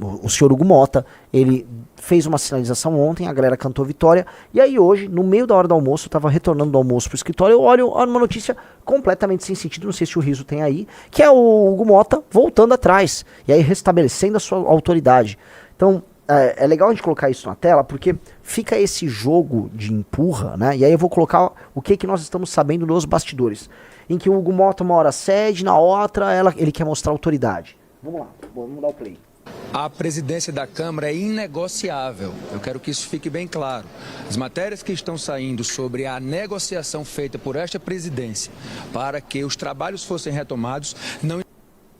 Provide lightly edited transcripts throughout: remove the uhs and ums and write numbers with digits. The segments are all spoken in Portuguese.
o senhor Hugo Motta, ele fez uma sinalização ontem, a galera cantou vitória, e aí hoje, no meio da hora do almoço, eu tava retornando do almoço pro escritório, eu olho uma notícia completamente sem sentido, não sei se o Riso tem aí, que é o Hugo Motta voltando atrás, e aí restabelecendo a sua autoridade. Então, é legal a gente colocar isso na tela, porque fica esse jogo de empurra, né? E aí eu vou colocar o que nós estamos sabendo nos bastidores. Em que o Hugo Motta uma hora cede, na outra ele quer mostrar autoridade. Vamos lá, vamos dar o play. A presidência da Câmara é inegociável. Eu quero que isso fique bem claro. As matérias que estão saindo sobre a negociação feita por esta presidência para que os trabalhos fossem retomados não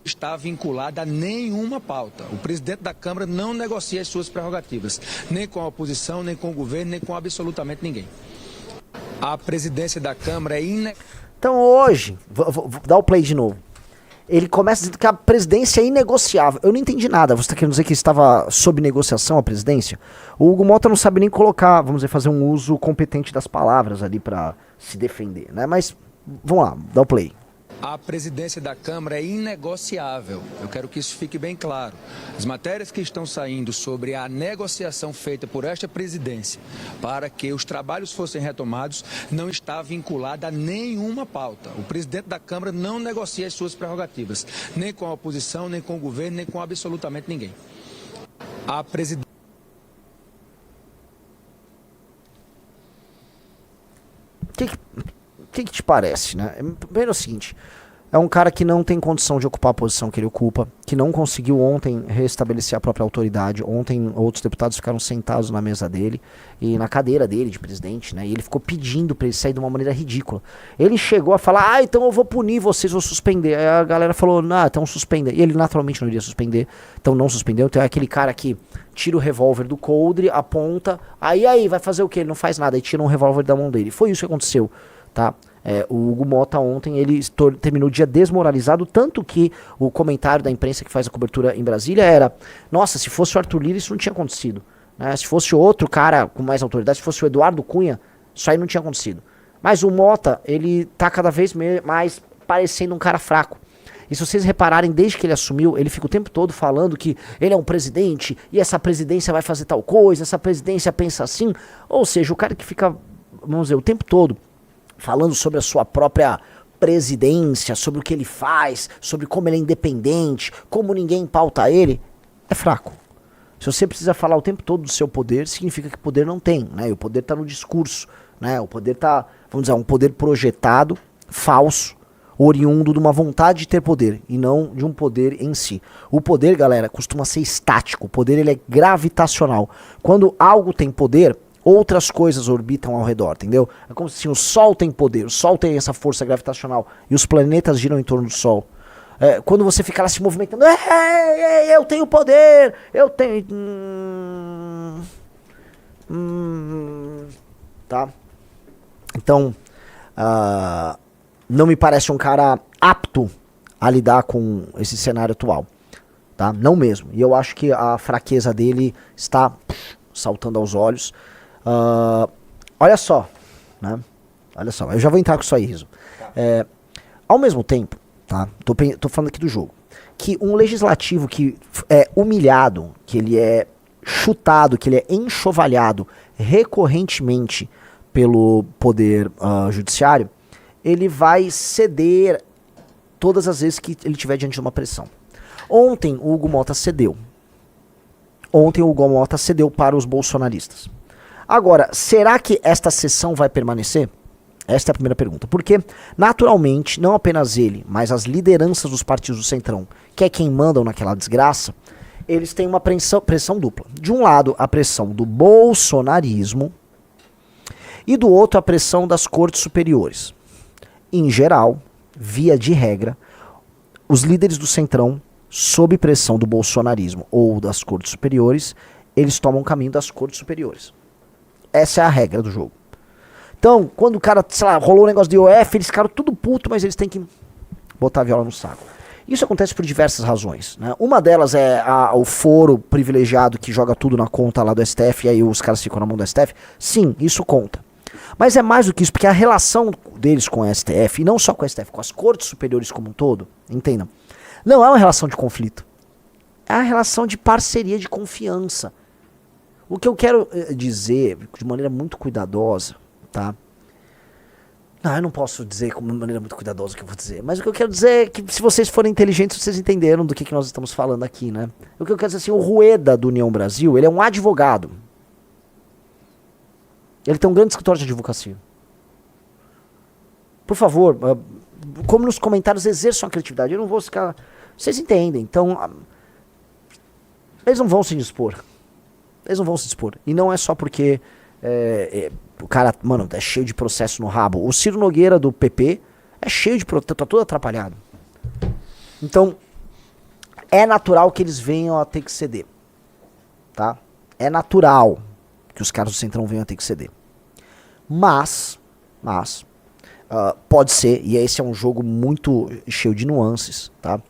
está vinculada a nenhuma pauta. O presidente da Câmara não negocia as suas prerrogativas, nem com a oposição, nem com o governo, nem com absolutamente ninguém. A presidência da Câmara é Então hoje, vou dar o play de novo. Ele começa dizendo que a presidência é inegociável. Eu não entendi nada. Você está querendo dizer que estava sob negociação a presidência? O Hugo Motta não sabe nem colocar, vamos dizer, fazer um uso competente das palavras ali para se defender, né? Mas vamos lá, dá o play. A presidência da Câmara é inegociável. Eu quero que isso fique bem claro. As matérias que estão saindo sobre a negociação feita por esta presidência para que os trabalhos fossem retomados não está vinculada a nenhuma pauta. O presidente da Câmara não negocia as suas prerrogativas, nem com a oposição, nem com o governo, nem com absolutamente ninguém. A presidência... O que te parece, né? Primeiro é o seguinte, é um cara que não tem condição de ocupar a posição que ele ocupa, que não conseguiu ontem restabelecer a própria autoridade. Ontem outros deputados ficaram sentados na mesa dele e na cadeira dele de presidente, né? E ele ficou pedindo pra ele sair de uma maneira ridícula. Ele chegou a falar, então eu vou punir vocês, vou suspender. Aí a galera falou, então suspenda. E ele naturalmente não iria suspender, então não suspendeu. Então é aquele cara que tira o revólver do coldre, aponta, aí vai fazer o quê? Ele não faz nada, aí tira um revólver da mão dele. Foi isso que aconteceu, tá? O Hugo Motta ontem, ele terminou o dia desmoralizado, tanto que o comentário da imprensa que faz a cobertura em Brasília era, nossa, se fosse o Arthur Lira isso não tinha acontecido, né? Se fosse outro cara com mais autoridade, se fosse o Eduardo Cunha, isso aí não tinha acontecido. Mas o Motta, ele tá cada vez mais parecendo um cara fraco. E se vocês repararem, desde que ele assumiu, ele fica o tempo todo falando que ele é um presidente, e essa presidência vai fazer tal coisa, essa presidência pensa assim. Ou seja, o cara que fica, vamos dizer, o tempo todo falando sobre a sua própria presidência, sobre o que ele faz, sobre como ele é independente, como ninguém pauta ele, é fraco. Se você precisa falar o tempo todo do seu poder, significa que poder não tem, né? E o poder está no discurso, né? O poder está, vamos dizer, um poder projetado, falso, oriundo de uma vontade de ter poder e não de um poder em si. O poder, galera, costuma ser estático. O poder, ele é gravitacional. Quando algo tem poder, outras coisas orbitam ao redor, entendeu? É como se o Sol tem poder, o Sol tem essa força gravitacional e os planetas giram em torno do Sol. Quando você fica lá se movimentando, eu tenho poder, eu tenho... tá? Então, não me parece um cara apto a lidar com esse cenário atual, tá? Não mesmo. E eu acho que a fraqueza dele está saltando aos olhos. Olha só, né? Olha só, eu já vou entrar com isso aí, Riso. Ao mesmo tempo, tá? Tô falando aqui do jogo. Que um legislativo que é humilhado, que ele é chutado, que ele é enxovalhado recorrentemente pelo poder judiciário, ele vai ceder todas as vezes que ele estiver diante de uma pressão. Ontem o Hugo Motta cedeu. Ontem o Hugo Motta cedeu para os bolsonaristas. Agora, será que esta sessão vai permanecer? Esta é a primeira pergunta. Porque, naturalmente, não apenas ele, mas as lideranças dos partidos do Centrão, que é quem mandam naquela desgraça, eles têm uma pressão dupla. De um lado, a pressão do bolsonarismo e do outro, a pressão das cortes superiores. Em geral, via de regra, os líderes do Centrão, sob pressão do bolsonarismo ou das cortes superiores, eles tomam o caminho das cortes superiores. Essa é a regra do jogo. Então, quando o cara, sei lá, rolou um negócio de IOF, eles ficaram tudo puto, mas eles têm que botar a viola no saco. Isso acontece por diversas razões, né? Uma delas é o foro privilegiado que joga tudo na conta lá do STF e aí os caras ficam na mão do STF. Sim, isso conta. Mas é mais do que isso, porque a relação deles com o STF, e não só com o STF, com as cortes superiores como um todo, entendam, não é uma relação de conflito. é a relação de parceria, de confiança. O que eu quero dizer, de maneira muito cuidadosa, tá? Não, eu não posso dizer de maneira muito cuidadosa o que eu vou dizer, mas o que eu quero dizer é que se vocês forem inteligentes, vocês entenderam do que nós estamos falando aqui, né? O que eu quero dizer assim, o Rueda do União Brasil, ele é um advogado. Ele tem um grande escritório de advocacia. Por favor, como nos comentários, exerçam a criatividade. Eu não vou ficar... Vocês entendem, então... Eles não vão se dispor. Eles não vão se dispor. E não é só porque o cara, mano, é cheio de processo no rabo. O Ciro Nogueira do PP é cheio de processo, tá todo atrapalhado. Então, é natural que eles venham a ter que ceder. Tá? É natural que os caras do Centrão venham a ter que ceder. Mas pode ser, e esse é um jogo muito cheio de nuances, tá?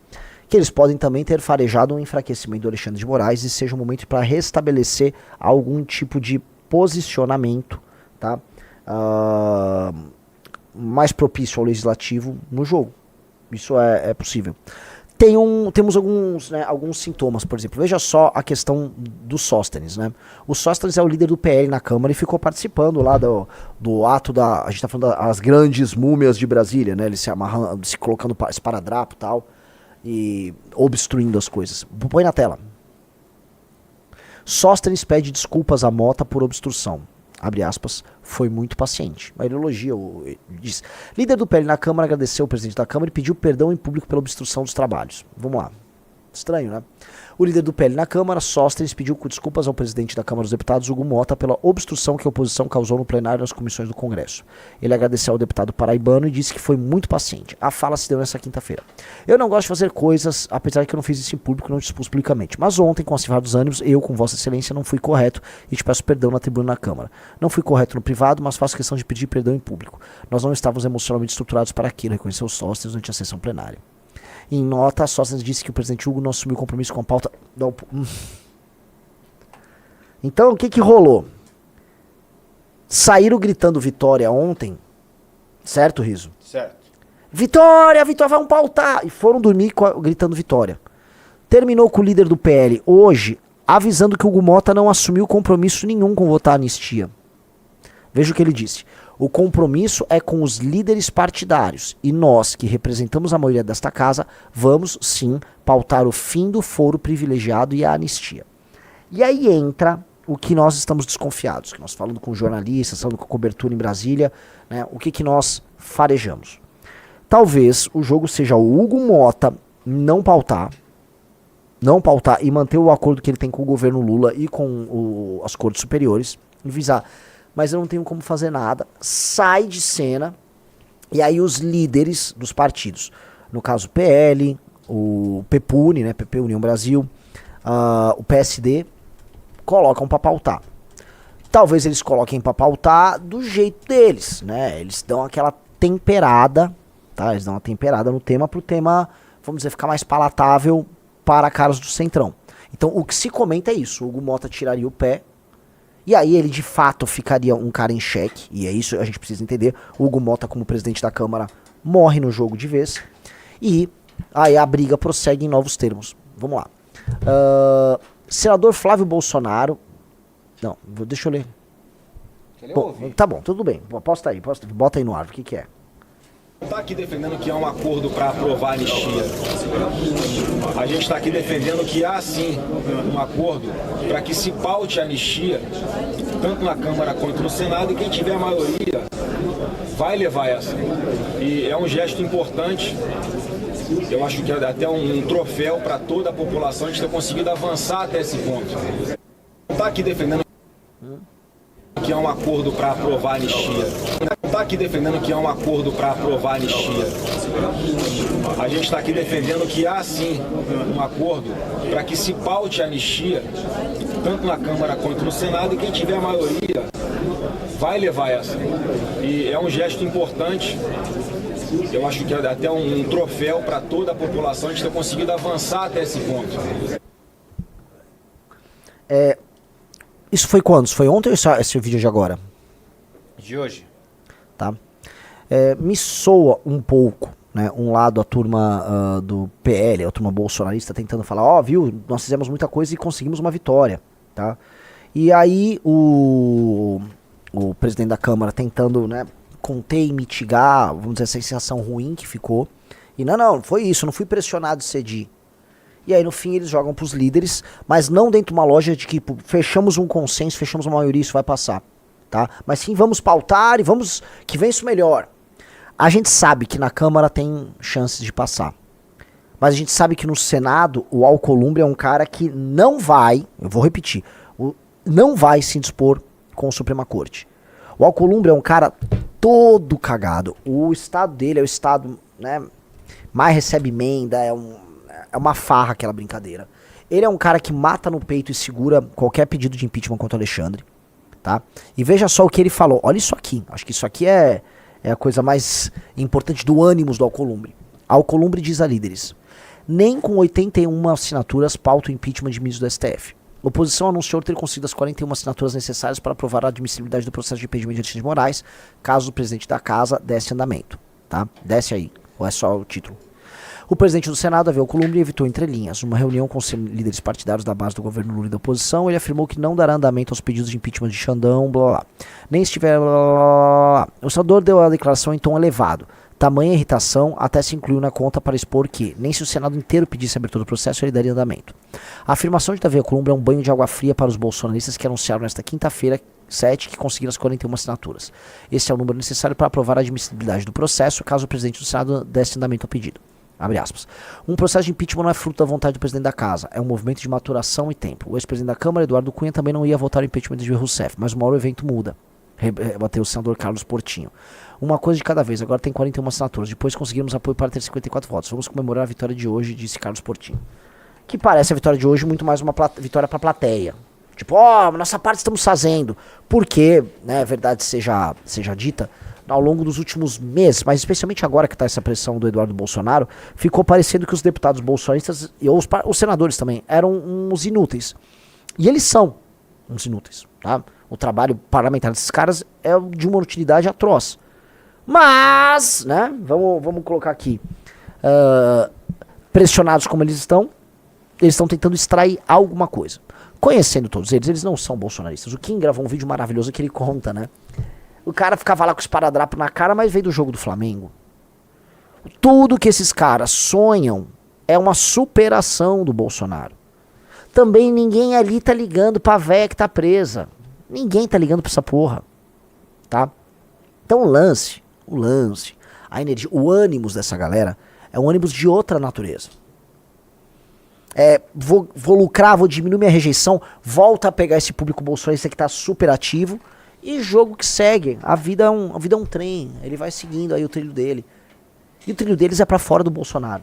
Que eles podem também ter farejado um enfraquecimento do Alexandre de Moraes e seja um momento para restabelecer algum tipo de posicionamento, tá? Mais propício ao legislativo no jogo. Isso é possível. Temos alguns sintomas, por exemplo. Veja só a questão do Sóstenes, né? O Sóstenes é o líder do PL na Câmara e ficou participando lá do ato da... A gente tá falando das grandes múmias de Brasília, né? Ele se amarrando, se colocando esparadrapo e tal, e obstruindo as coisas. Põe na tela. Sóstenes pede desculpas à Mota por obstrução. Abre aspas, foi muito paciente. Ele elogia, diz. Líder do PL na Câmara agradeceu ao presidente da Câmara e pediu perdão em público pela obstrução dos trabalhos. Vamos lá. Estranho, né? O líder do PL na Câmara, Sóstenes, pediu desculpas ao presidente da Câmara dos Deputados, Hugo Mota, pela obstrução que a oposição causou no plenário nas comissões do Congresso. Ele agradeceu ao deputado paraibano e disse que foi muito paciente. A fala se deu nessa quinta-feira. Eu não gosto de fazer coisas, apesar que eu não fiz isso em público, não dispus publicamente. Mas ontem, com acirrar dos ânimos, eu, com Vossa Excelência, não fui correto e te peço perdão na tribuna na Câmara. Não fui correto no privado, mas faço questão de pedir perdão em público. Nós não estávamos emocionalmente estruturados para aquilo, reconheceu os Sóstenes durante a sessão plenária. Em nota, a Sóstenes disse que o presidente Hugo não assumiu compromisso com a pauta... Então, o que rolou? Saíram gritando vitória ontem, certo, Riso? Certo. Vitória, Vitória, vamos pautar! E foram dormir gritando vitória. Terminou com o líder do PL hoje, avisando que o Hugo Mota não assumiu compromisso nenhum com votar a anistia. Veja o que ele disse. O compromisso é com os líderes partidários e nós, que representamos a maioria desta casa, vamos sim pautar o fim do foro privilegiado e a anistia. E aí entra o que nós estamos desconfiados, que nós falando com jornalistas, falando com cobertura em Brasília, né, o que nós farejamos. Talvez o jogo seja o Hugo Mota não pautar e manter o acordo que ele tem com o governo Lula e com as cortes superiores, visar... mas eu não tenho como fazer nada, sai de cena, e aí os líderes dos partidos, no caso o PL, o PPUNI, né, PP União Brasil, o PSD, colocam pra pautar. Talvez eles coloquem pra pautar do jeito deles, né, eles dão aquela temperada, tá, eles dão uma temperada no tema pro tema, vamos dizer, ficar mais palatável para caras do Centrão. Então o que se comenta é isso, o Hugo Mota tiraria o pé, e aí ele de fato ficaria um cara em xeque, e é isso que a gente precisa entender. O Hugo Mota, como presidente da Câmara, morre no jogo de vez. E aí a briga prossegue em novos termos. Vamos lá. Senador Flávio Bolsonaro... Não, deixa eu ler. Bom, tá bom, tudo bem. Bota aí no ar, o que é? Está aqui defendendo que há um acordo para aprovar a anistia. A gente está aqui defendendo que há sim um acordo para que se paute a anistia, tanto na Câmara quanto no Senado, e quem tiver a maioria vai levar essa. E é um gesto importante, eu acho que é até um troféu para toda a população a gente ter conseguido avançar até esse ponto. Está aqui defendendo que há um acordo para aprovar a anistia. Está aqui defendendo que há um acordo para aprovar a anistia. A gente está aqui defendendo que há sim um acordo para que se paute a anistia, tanto na Câmara quanto no Senado, e quem tiver a maioria vai levar essa. E é um gesto importante, eu acho que é até um troféu para toda a população a gente ter conseguido avançar até esse ponto. Isso foi quando? Foi ontem ou esse vídeo de agora? De hoje. Tá? Me soa um pouco, né, um lado a turma do PL, a turma bolsonarista, tentando falar, ó, viu, nós fizemos muita coisa e conseguimos uma vitória, tá? E aí o presidente da Câmara tentando, né, conter e mitigar, vamos dizer, essa sensação ruim que ficou. E não foi isso, não fui pressionado de ceder. E aí no fim eles jogam pros líderes, mas não dentro de uma loja de que fechamos um consenso, fechamos uma maioria, isso vai passar, tá? Mas sim, vamos pautar e vamos que vença o melhor. A gente sabe que na Câmara tem chances de passar. Mas a gente sabe que no Senado o Alcolumbre é um cara que não vai, eu vou repetir, não vai se indispor com a Suprema Corte. O Alcolumbre é um cara todo cagado. O estado dele é o estado, né, mais recebe emenda, é uma farra aquela brincadeira. Ele é um cara que mata no peito e segura qualquer pedido de impeachment contra o Alexandre, tá? E veja só o que ele falou. Olha isso aqui. Acho que isso aqui é a coisa mais importante do ânimos do Alcolumbre. Alcolumbre diz a líderes: nem com 81 assinaturas pauta o impeachment de ministro do STF. A oposição anunciou ter conseguido as 41 assinaturas necessárias para aprovar a admissibilidade do processo de impedimento de Alexandre de Moraes, caso o presidente da casa desse andamento, tá? Desce aí, ou é só o título. O presidente do Senado, Davi Alcolumbre, evitou entrelinhas. Numa reunião com os líderes partidários da base do governo Lula e da oposição, ele afirmou que não dará andamento aos pedidos de impeachment de Xandão, blá blá blá. Nem se tiver blá blá blá. O senador deu a declaração em tom elevado. Tamanha irritação até se incluiu na conta para expor que, nem se o Senado inteiro pedisse a abertura do processo, ele daria andamento. A afirmação de Davi Alcolumbre é um banho de água fria para os bolsonaristas que anunciaram nesta quinta-feira 7 que conseguiram as 41 assinaturas. Esse é o número necessário para aprovar a admissibilidade do processo, caso o presidente do Senado desse andamento ao pedido. Abre aspas. Um processo de impeachment não é fruto da vontade do presidente da casa, é um movimento de maturação e tempo. O ex-presidente da Câmara, Eduardo Cunha, também não ia votar o impeachment de Dilma Rousseff, mas uma hora o evento muda. Rebateu o senador Carlos Portinho. Uma coisa de cada vez, agora tem 41 assinaturas, depois conseguimos apoio para ter 54 votos. Vamos comemorar a vitória de hoje, disse Carlos Portinho. Que parece a vitória de hoje muito mais uma vitória para a plateia. Tipo, nossa parte estamos fazendo. Porque, né, verdade seja dita, ao longo dos últimos meses, mas especialmente agora que está essa pressão do Eduardo Bolsonaro, ficou parecendo que os deputados bolsonaristas, e os senadores também, eram uns inúteis. E eles são uns inúteis, tá? O trabalho parlamentar desses caras é de uma utilidade atroz. Mas, né, vamos colocar aqui, pressionados como eles estão tentando extrair alguma coisa. Conhecendo todos eles não são bolsonaristas. O Kim gravou um vídeo maravilhoso que ele conta, né? O cara ficava lá com os esparadrapo na cara, mas veio do jogo do Flamengo. Tudo que esses caras sonham é uma superação do Bolsonaro. Também ninguém ali tá ligando pra véia que tá presa. Ninguém tá ligando pra essa porra. Tá? Então o lance, a energia, o ânimos dessa galera é um ânimos de outra natureza. Vou lucrar, vou diminuir minha rejeição, volta a pegar esse público bolsonarista que tá super ativo. E jogo que segue. A vida é um trem. Ele vai seguindo aí o trilho dele. E o trilho deles é pra fora do Bolsonaro.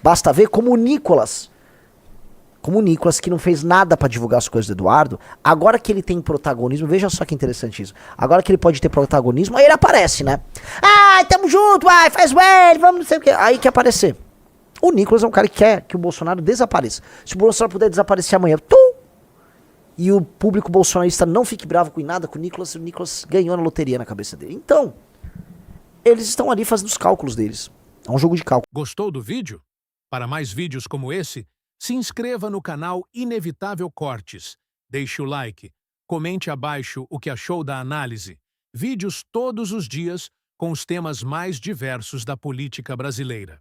Basta ver como o Nicolas, que não fez nada pra divulgar as coisas do Eduardo, agora que ele tem protagonismo, veja só que interessante isso. Agora que ele pode ter protagonismo, aí ele aparece, né? Tamo junto, faz well, vamos não sei o que. Aí quer aparecer. O Nicolas é um cara que quer que o Bolsonaro desapareça. Se o Bolsonaro puder desaparecer amanhã, e o público bolsonarista não fique bravo com nada, com o Nicolas ganhou na loteria na cabeça dele. Então, eles estão ali fazendo os cálculos deles. É um jogo de cálculo. Gostou do vídeo? Para mais vídeos como esse, se inscreva no canal Inevitável Cortes. Deixe o like, comente abaixo o que achou da análise. Vídeos todos os dias com os temas mais diversos da política brasileira.